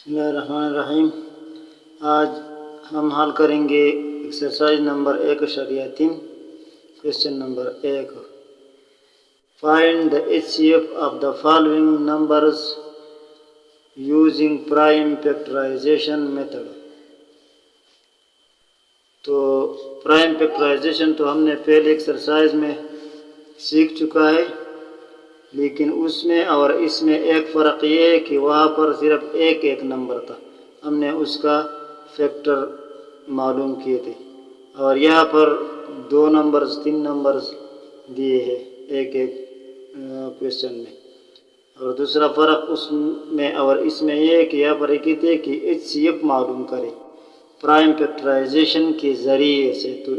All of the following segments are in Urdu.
بسم اللہ الرحمن الرحیم۔ آج ہم حل کریں گے exercise number 1.3 question number 1۔ Find the HCF of the following numbers using prime factorisation method. تو پرائم فیکٹرائزیشن تو ہم نے پہلے ایکسرسائز میں سیکھ چکا ہے، لیکن اس میں اور اس میں ایک فرق یہ ہے کہ وہاں پر صرف ایک نمبر تھا، ہم نے اس کا فیکٹر معلوم کیے تھے، اور یہاں پر 2 نمبرز 3 نمبرز دیے ہیں ایک کویشچن میں۔ اور دوسرا فرق اس میں اور اس میں یہ ہے کہ یہاں پر یہ کہتے ہیں کہ HCF معلوم کرے پرائم فیکٹرائزیشن کے ذریعے سے۔ تو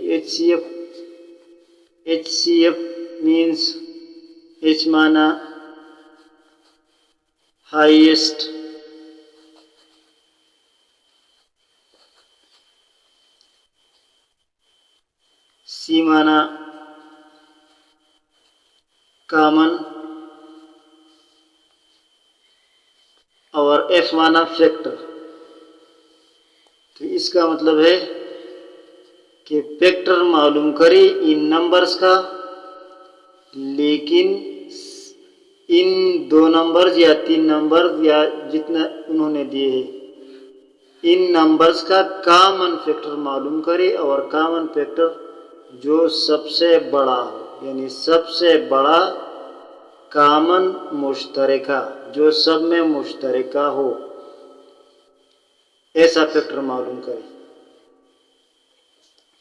HCF مینس H مانا ہائیسٹ، C مانا کامن، اور F مانا فیکٹر۔ تو اس کا مطلب ہے کہ فیکٹر معلوم کرے ان نمبرز کا، لیکن ان 2 نمبرز یا 3 نمبرز یا جتنا انہوں نے دیے ہیں ان نمبرز کا کامن فیکٹر معلوم کرے، اور کامن فیکٹر جو سب سے بڑا ہو، یعنی سب سے بڑا کامن مشترکہ جو سب میں مشترکہ ہو، ایسا فیکٹر معلوم کرے۔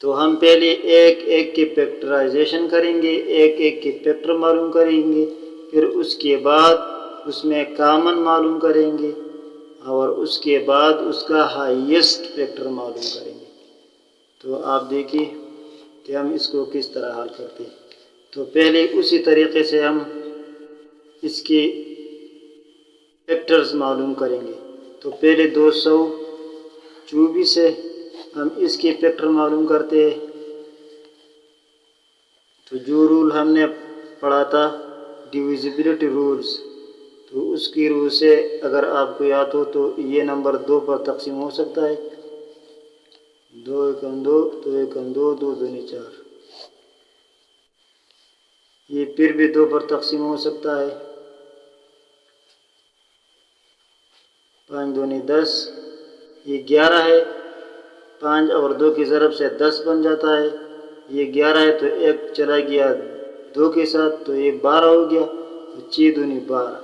تو ہم پہلے ایک کے فیکٹرائزیشن کریں گے، ایک کے فیکٹر معلوم کریں گے، پھر اس کے بعد اس میں کامن معلوم کریں گے، اور اس کے بعد اس کا ہائیسٹ فیکٹر معلوم کریں گے۔ تو آپ دیکھیے کہ ہم اس کو کس طرح حل کرتے ہیں۔ تو پہلے اسی طریقے سے ہم اس کے فیکٹرز معلوم کریں گے۔ تو پہلے 224 سے ہم اس کے فیکٹر معلوم کرتے ہیں۔ تو جو رول ہم نے پڑھا تھا ڈیویزیبلٹی رولز، تو اس کی رول سے اگر آپ کو یاد ہو تو یہ نمبر 2 پر تقسیم ہو سکتا ہے، 2 × 2 2 × 2 2 × 2 4۔ یہ پھر بھی 2 پر تقسیم ہو سکتا ہے، 5 × 2 = 10۔ یہ 11 ہے، 5 اور 2 کی ضرب سے 10 بن جاتا ہے۔ یہ 11 ہے تو 1 چلا گیا 2 کے ساتھ، تو یہ 12 ہو گیا، 6 × 2 = 12۔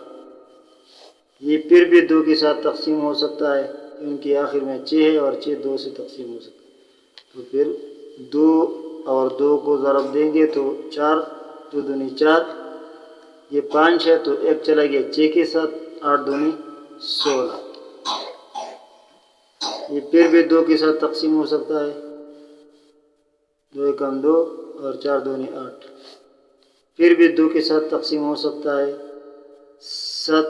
یہ پھر بھی 2 کے ساتھ تقسیم ہو سکتا ہے کیونکہ آخر میں 6 ہے، اور 6 2 سے تقسیم ہو سکتا ہے۔ تو پھر 2 اور 2 کو ضرب دیں گے تو 4، 2 × 2 = 4۔ یہ 5 ہے تو 1 چلا گیا 6 کے ساتھ، 8 × 2 = 16۔ یہ پھر بھی 2 کے ساتھ تقسیم ہو سکتا ہے، 2 × 2 اور 4 × 2 = 8۔ پھر بھی 2 کے ساتھ تقسیم ہو سکتا ہے، 7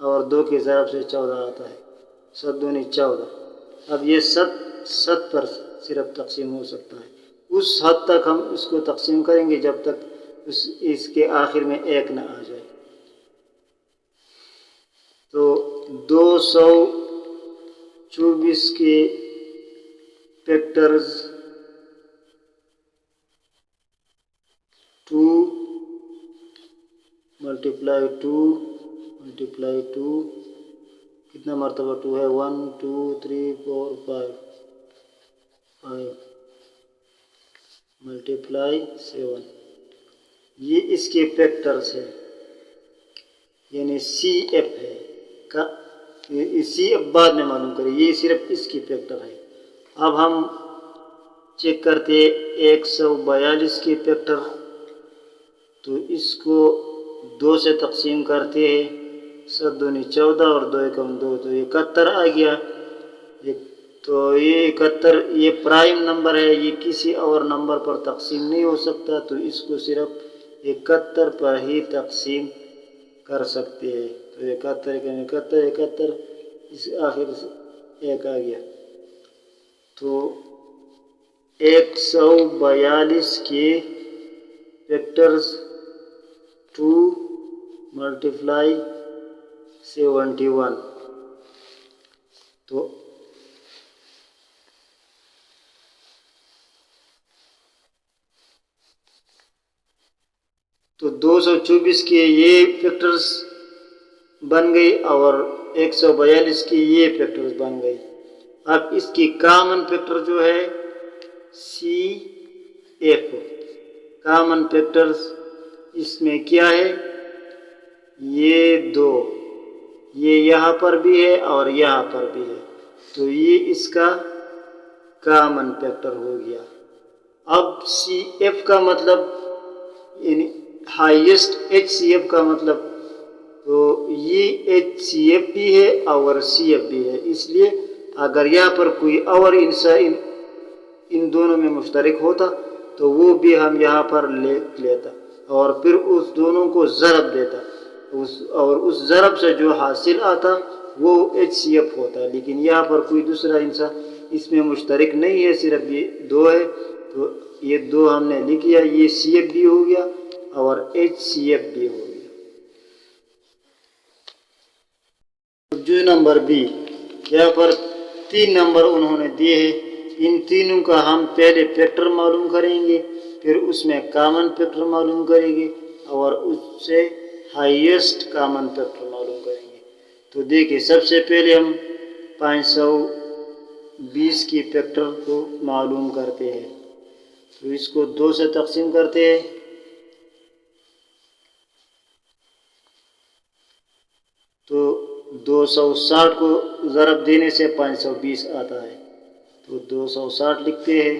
اور 2 کی ضرب سے 14 آتا ہے، 7 × 2 = 14۔ اب یہ 7 پر صرف تقسیم ہو سکتا ہے، اس حد تک ہم اس کو تقسیم کریں گے جب تک اس کے آخر میں 1 نہ آ جائے۔ تو 224 کے فیکٹرز 2 × 2 کتنا مرتبہ 2 ہے، 1 2 3 4 5 × 7۔ یہ اس کے فیکٹرز ہے، یعنی CF ہے، CF بعد میں معلوم کریں، یہ صرف اس کی فیکٹر ہے۔ اب ہم چیک کرتے 142 کی فیکٹر، تو اس کو 2 سے تقسیم کرتے ہیں، 7 × 2 = 14 اور 2 × 2 تو 71 آ گیا۔ تو یہ 71 یہ پرائم نمبر ہے، یہ کسی اور نمبر پر تقسیم نہیں ہو سکتا، تو اس کو صرف 71 پر ہی تقسیم کر سکتے ہیں۔ تو 71 اس آخر سے 1 آ گیا۔ تو 142 کے فیکٹرز 2 × 71، تو تو 224 کے یہ فیکٹرز بن گئی اور 142 کی یہ فیکٹرز بن گئی۔ اب اس کی کامن فیکٹر جو ہے سی ایف، کامن فیکٹرز اس میں کیا ہے؟ یہ دو، یہ یہاں پر بھی ہے اور یہاں پر بھی ہے، تو یہ اس کا کامن فیکٹر ہو گیا۔ اب سی ایف کا مطلب یعنی ہائیسٹ ایچ سی ایف کا مطلب، تو یہ ایچ سی ایف بھی ہے اور سی ایف بھی ہے، اس لیے اگر یہاں پر کوئی اور ان دونوں میں مشترک ہوتا تو وہ بھی ہم یہاں پر لے لیتا اور پھر اس دونوں کو ضرب دیتا، اور اس ضرب سے جو حاصل آتا وہ ایچ سی ایف ہوتا۔ لیکن یہاں پر کوئی دوسرا انسان اس میں مشترک نہیں ہے، صرف یہ دو ہے، تو یہ دو ہم نے لکھ لیا، یہ سی ایف بھی ہو گیا اور ایچ سی ایف بھی ہو گیا۔ جو نمبر بی، یہاں پر 3 نمبر انہوں نے دیے ہیں، ان تینوں کا ہم پہلے فیکٹر معلوم کریں گے، پھر اس میں کامن فیکٹر معلوم کریں گے اور اس سے ہائیسٹ کامن فیکٹر معلوم کریں گے۔ تو دیکھیں، سب سے پہلے ہم 520 کی فیکٹر کو معلوم کرتے ہیں، تو اس کو 2 سے تقسیم کرتے ہیں، تو 260 کو ضرب دینے سے 520 آتا ہے، تو 260 لکھتے ہیں،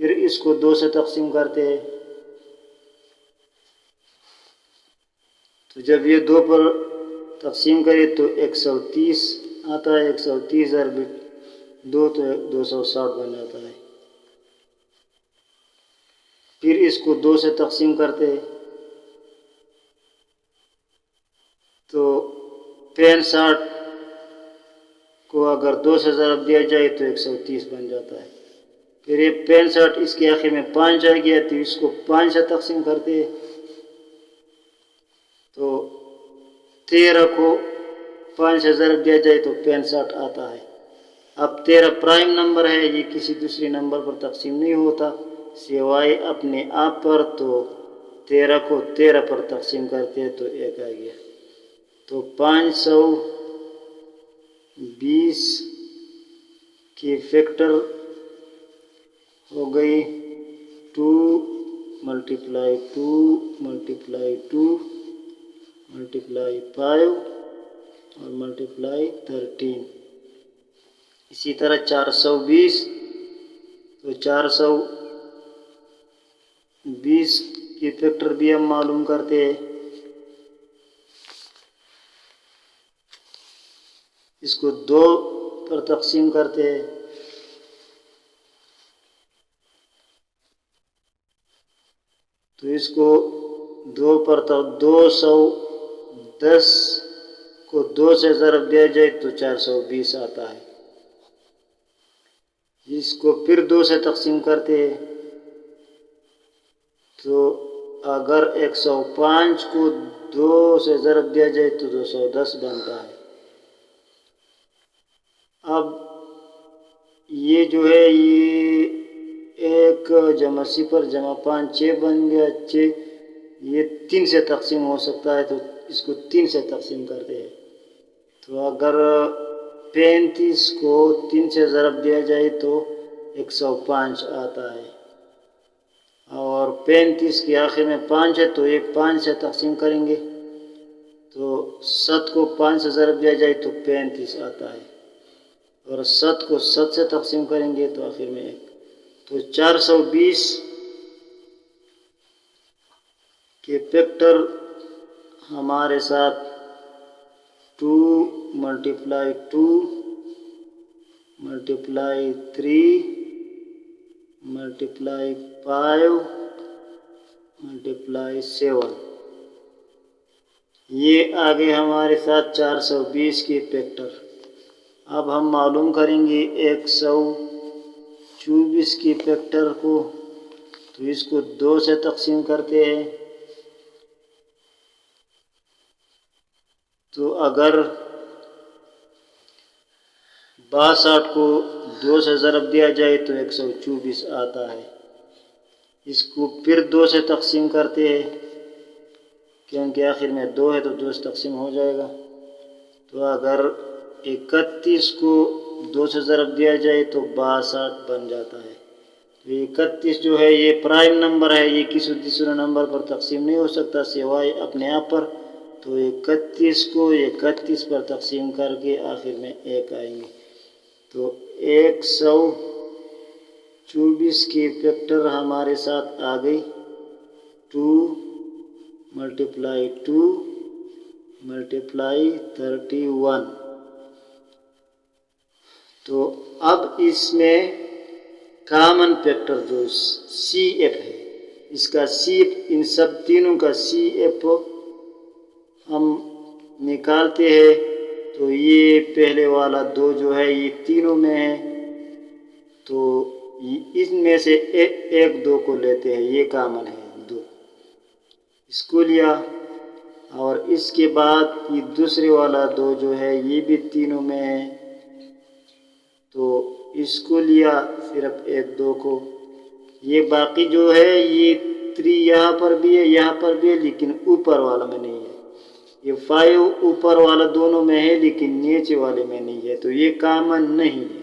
پھر اس کو 2 سے تقسیم کرتے ہیں، تو جب یہ 2 پر تقسیم کرے تو 130 آتا ہے، 130 ضرب 2 تو 260 بن جاتا ہے، پھر اس کو 2 سے تقسیم کرتے ہیں، تو 65 کو اگر 2 سے ضرب دیا جائے تو 130 بن جاتا ہے، پھر یہ 65 اس کے آخر میں 5 آ گیا تو اس کو 5 سے تقسیم کرتے ہیں، تو 13 کو 5 سے ضرب دیا جائے تو 65 آتا ہے۔ اب 13 پرائم نمبر ہے، یہ کسی دوسرے نمبر پر تقسیم نہیں ہوتا سوائے اپنے آپ پر، تو 13 کو 13 پر تقسیم کرتے ہیں تو 1 آ گیا، تو 520 کی فیکٹر ہو گئی 2 ملٹیپلائی 2 ملٹیپلائی 2 ملٹیپلائی 5 اور ملٹیپلائی 13، اسی طرح 420، تو 420 کی فیکٹر بھی ہم معلوم کرتے ہیں، اس کو 2 پر تقسیم کرتے ہیں، تو اس کو 2 پر 210 کو 2 سے ضرب دیا جائے تو 420 آتا ہے، اس کو پھر 2 سے تقسیم کرتے ہیں، تو اگر 105 کو 2 سے ضرب دیا جائے تو 210 بنتا ہے۔ اب یہ جو ہے یہ 1 جمع 0 جمع 5 6 بن گیا، 6 یہ 3 سے تقسیم ہو سکتا ہے، تو اس کو 3 سے تقسیم کرتے ہیں، تو اگر 35 کو 3 سے ضرب دیا جائے تو 105 آتا ہے، اور 35 کے آخر میں 5 ہے تو ایک 5 سے تقسیم کریں گے، تو 7 کو 5 سے ضرب دیا جائے تو 35 آتا ہے، اور 7 کو 7 سے تقسیم کریں گے تو آخر میں 1، تو 420 کے فیکٹر ہمارے ساتھ 2 ملٹیپلائی 2 ملٹیپلائی 3 ملٹیپلائی 5 ملٹیپلائی 7، یہ آگے ہمارے ساتھ 420 کی فیکٹر۔ اب ہم معلوم کریں گے 124 کی فیکٹر کو، تو اس کو 2 سے تقسیم کرتے ہیں، تو اگر 62 کو 2 سے ضرب دیا جائے تو 124 آتا ہے۔ اس کو پھر 2 سے تقسیم کرتے ہیں کیونکہ آخر میں 2 ہے تو 2 سے تقسیم ہو جائے گا۔ تو اگر 31 کو 2 سے ضرب دیا جائے تو 62 بن جاتا ہے۔ تو 31 جو ہے یہ پرائم نمبر ہے، یہ کسی دوسرے نمبر پر تقسیم نہیں ہو سکتا سوائے اپنے آپ پر۔ تو 31 کو 31 پر تقسیم کر کے آخر میں 1 آئیں گے۔ تو 124 کی فیکٹر ہمارے ساتھ آ گئی 2 × 2 × 31۔ تو اب اس میں کامن فیکٹر جو سی ایف ہے، اس کا سی ایف، ان سب تینوں کا سی ایف ہم نکالتے ہیں۔ تو یہ پہلے والا 2 جو ہے یہ تینوں میں ہے، تو اس میں سے ایک 2 کو لیتے ہیں، یہ کامن ہے 2، اس کو لیا۔ اور اس کے بعد یہ دوسرے والا 2 جو ہے یہ بھی تینوں میں ہے، تو اس کو لیا صرف ایک 2 کو۔ یہ باقی جو ہے یہ 3 یہاں پر بھی ہے، یہاں پر بھی ہے، لیکن اوپر والا میں نہیں ہے۔ یہ 5 اوپر والا دونوں میں ہے لیکن نیچے والے میں نہیں ہے، تو یہ کامن نہیں ہے۔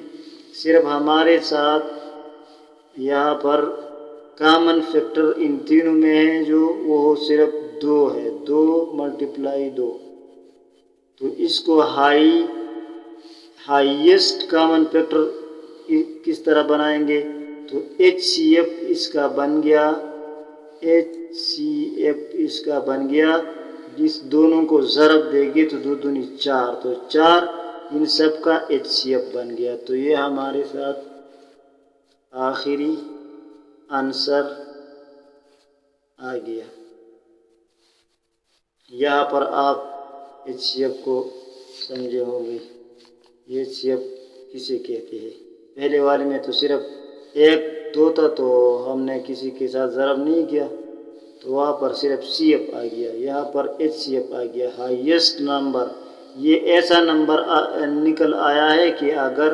صرف ہمارے ساتھ یہاں پر کامن فیکٹر ان تینوں میں ہے جو وہ صرف 2 ہے، 2 × 2۔ تو اس کو ہائیسٹ کامن فیکٹر کس طرح بنائیں گے؟ تو HCF اس کا بن گیا، HCF اس کا بن گیا، جس دونوں کو ضرب دے گی تو 2 دونی 4، تو 4 ان سب کا HCF بن گیا۔ تو یہ ہمارے ساتھ آخری آنسر آ گیا۔ یہاں پر آپ HCF کو سمجھے ہوں گے، یہ HCF کسے کہتے ہیں۔ پہلے والے میں تو صرف 1 2 تھا تو ہم نے کسی کے ساتھ ضرب نہیں کیا، تو وہاں پر صرف CF آ گیا، یہاں پر HCF آ گیا، ہائیسٹ نمبر۔ یہ ایسا نمبر نکل آیا ہے کہ اگر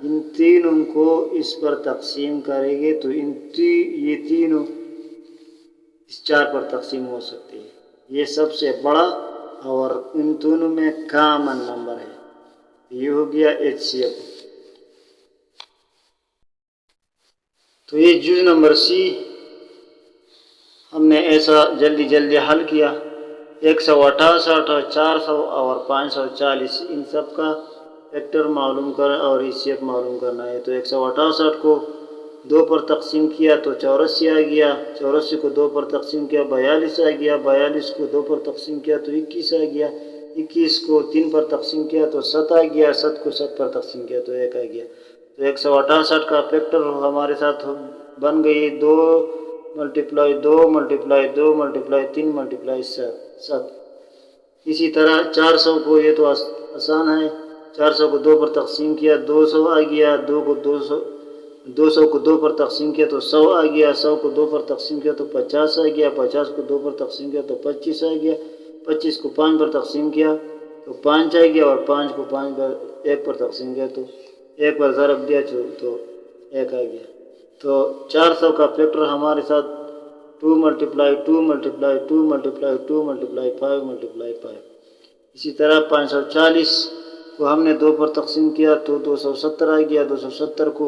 ان تینوں کو اس پر تقسیم کریں گے تو یہ تینوں اس 4 پر تقسیم ہو سکتے ہیں۔ یہ سب سے بڑا اور ان دونوں میں کامن نمبر ہے، یہ ہو گیا HCF۔ تو یہ جز نمبر سی ہم نے ایسا جلدی حل کیا۔ 168 400 اور 540 ان سب کا فیکٹر معلوم کرنا اور HCF معلوم کرنا ہے۔ تو 168 کو 2 پر تقسیم کیا تو 84 آ گیا، 84 کو 2 پر تقسیم کیا 42 آ گیا، 42 کو 2 پر تقسیم کیا تو 21 آ گیا، 21 کو 3 پر تقسیم کیا تو 7 آ گیا، 7 کو 7 پر تقسیم کیا تو 1 آ گیا۔ تو 168 کا فیکٹر ہمارے ساتھ بن گئی 2 × 2 × 2 × 3 × 7۔ اسی طرح 400 کو، یہ تو آسان ہے، 400 کو 2 پر تقسیم کیا 200 آ گیا، 200 کو 2 پر تقسیم کیا تو 100 آ گیا، 100 کو 2 پر تقسیم کیا تو 50 آ گیا، 50 کو 2 پر تقسیم کیا تو 25 آ گیا، 25 کو 5 پر تقسیم کیا تو 5 آ گیا، اور 5 کو 1 پر تقسیم کیا تو 1 پر ضرب دیا تو 1 آ گیا۔ تو 400 کا فیکٹر ہمارے ساتھ 2 × 2 × 2 × 2 × 5 × 5۔ اسی طرح 540 کو ہم نے 2 پر تقسیم کیا تو 270 آ گیا، 270 کو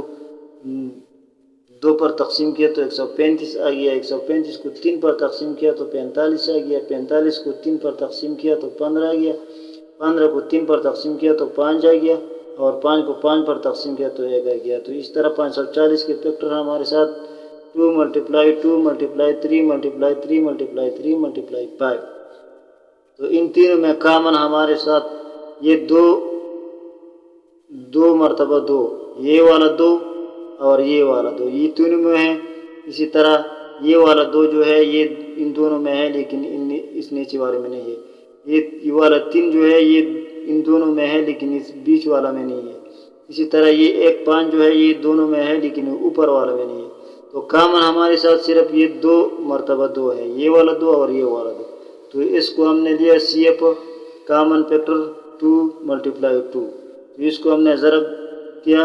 2 پر تقسیم کیا تو 135 آ گیا، 135 کو 3 پر تقسیم کیا تو 45 آ گیا، 45 کو 3 پر تقسیم کیا تو 15 آ گیا، 15 کو 3 پر تقسیم کیا تو 5 آ گیا، اور 5 کو 5 پر تقسیم کیا تو 1 آ گیا۔ تو اس طرح 540 کے فیکٹر ہمارے ساتھ 2 × 2 × 3 × 3 × 3 × 5۔ تو ان تینوں میں کامن ہمارے ساتھ یہ 2 مرتبہ 2، یہ والا 2 اور یہ والا 2، یہ تینوں میں ہے۔ اسی طرح یہ والا 2 جو ہے یہ ان دونوں میں ہے لیکن اس نیچے والے میں نہیں ہے۔ یہ والا 3 جو ہے یہ ان دونوں میں ہے لیکن اس بیچ والا میں نہیں ہے۔ اسی طرح یہ 1 5 جو ہے یہ دونوں میں ہے لیکن اوپر والا میں نہیں ہے۔ تو کامن ہمارے ساتھ صرف یہ 2 مرتبہ 2 ہے، یہ والا 2 اور یہ والا 2۔ تو اس کو ہم نے لیا CF کامن فیکٹر 2 × 2، تو اس کو ہم نے ضرب کیا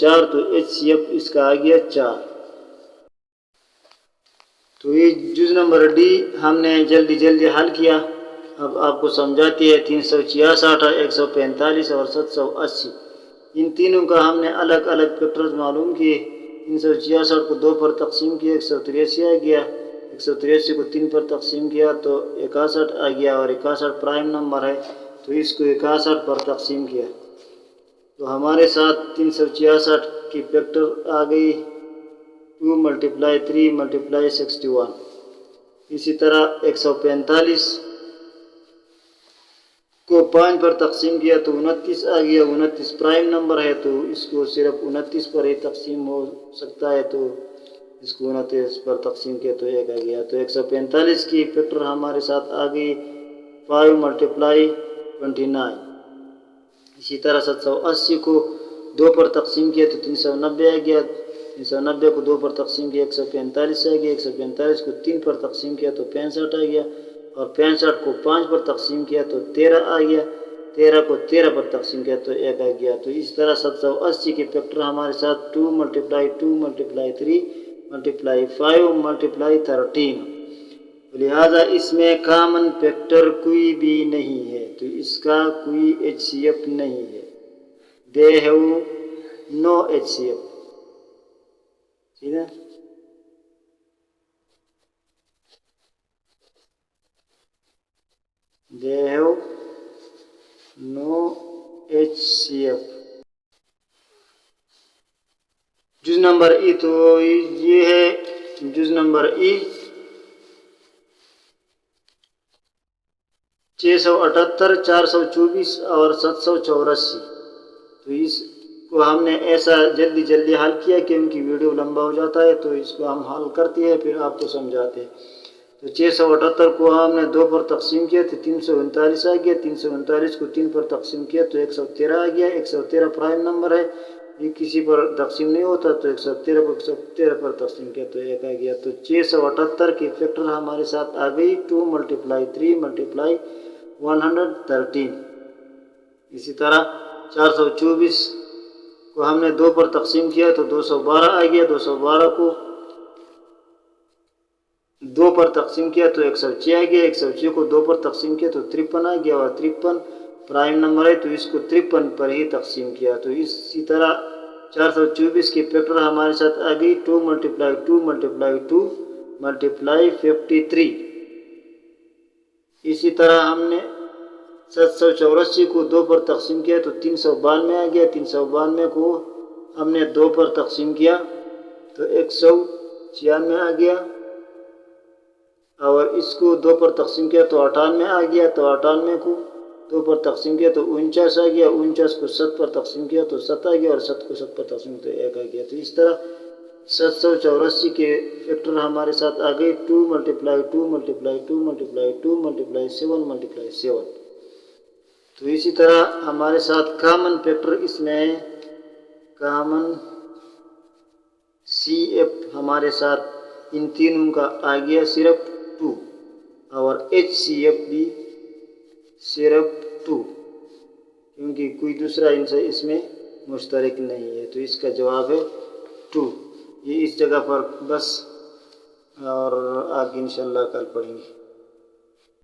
4 تو HCF اس کا آ گیا 4۔ تو یہ جز نمبر ڈی ہم نے جلدی حل کیا۔ اب آپ کو سمجھاتی ہے 366 145 اور 780 ان تینوں کا ہم نے الگ الگ فیکٹرز معلوم کیے۔ 366 کو 2 پر تقسیم کیا 183 آ گیا، 183 کو 3 پر تقسیم کیا تو 61 آ گیا، اور 61 پرائم نمبر ہے تو اس کو 61 پر تقسیم کیا تو ہمارے ساتھ 366 کی فیکٹر آ گئی 2 × 3 × 61۔ اسی طرح 145 کو 5 پر تقسیم کیا تو 29 آ گیا، 29 پرائم نمبر ہے تو اس کو صرف 29 پر ہی تقسیم ہو سکتا ہے تو اس کو 29 پر تقسیم کیا تو 1 آ گیا۔ تو 145 کی فیکٹر ہمارے ساتھ آ گئی 5 × 29۔ اسی طرح 780 کو 2 پر تقسیم کیا تو 390 آ گیا، 390 کو 2 پر تقسیم کیا 145 آ گیا، 145 کو 3 پر تقسیم کیا تو 65 آ گیا، اور 65 کو 5 پر تقسیم کیا تو 13 آ گیا، 13 کو 13 پر تقسیم کیا تو 1 آ گیا۔ تو اس طرح 780 کی فیکٹر ہمارے ساتھ 2 × 2 × 3 × 5 × 13۔ لہٰذا اس میں کامن فیکٹر کوئی بھی نہیں ہے تو اس کا کوئی HCF نہیں ہے۔ They have no HCF۔ ٹھیک ہے، They have no HCF۔ جز نمبر ای تو یہ ہے جز نمبر ای 678 424 اور 784۔ تو اس کو ہم نے ایسا جلدی حل کیا کیونکہ ویڈیو لمبا ہو جاتا ہے تو اس کو ہم حل کرتے ہیں پھر آپ کو سمجھاتے ہیں۔ تو 678 کو ہم نے 2 پر تقسیم کیا تو 339 آ گیا، 339 کو 3 پر تقسیم کیا تو 113 آ گیا، 113 پرائم نمبر ہے یہ کسی پر تقسیم نہیں ہوتا تو 113 کو 113 پر تقسیم کیا تو 1 آ گیا۔ تو 678 کی فیکٹر ہمارے ساتھ آ گئی 2 × 3 × 113۔ اسی طرح 424 کو ہم نے 2 پر تقسیم کیا تو 212 آ گیا، 212 کو 2 پر تقسیم کیا تو 106 آ گیا، 106 کو 2 پر تقسیم کیا تو 53 آ گیا، اور 53 پرائم نمبر ہے تو اس کو 53 پر ہی تقسیم کیا۔ تو اسی طرح 424 کی فیکٹر ہمارے ساتھ آ گئی 2 × 2 × 2 × 53۔ اسی طرح ہم نے 784 کو 2 پر تقسیم کیا تو 392 آ گیا، 392 کو ہم نے 2 پر تقسیم کیا تو 196 آ گیا، اور اس کو 2 پر تقسیم کیا تو 98 آ گیا، تو 98 کو 2 پر تقسیم کیا تو 49 آ گیا، 49 کو 7 پر تقسیم کیا تو 7 آ گیا، اور 7 کو 7 پر تقسیم کیا تو 1 آ گیا۔ تو اس طرح 784 کے فیکٹر ہمارے ساتھ آ گئی 2 × 2 × 2 × 2 × 7 × 7۔ تو اسی طرح ہمارے ساتھ کامن فیکٹر اس میں کامن CF ہمارے ساتھ ان تینوں کا آ گیا صرف 2، اور HCF بھی صرف 2 کیونکہ کوئی دوسرا اس میں مشترک نہیں ہے، تو اس کا جواب ہے 2۔ یہ اس جگہ پر بس، اور آگے انشاءاللہ کل پڑھیں گے۔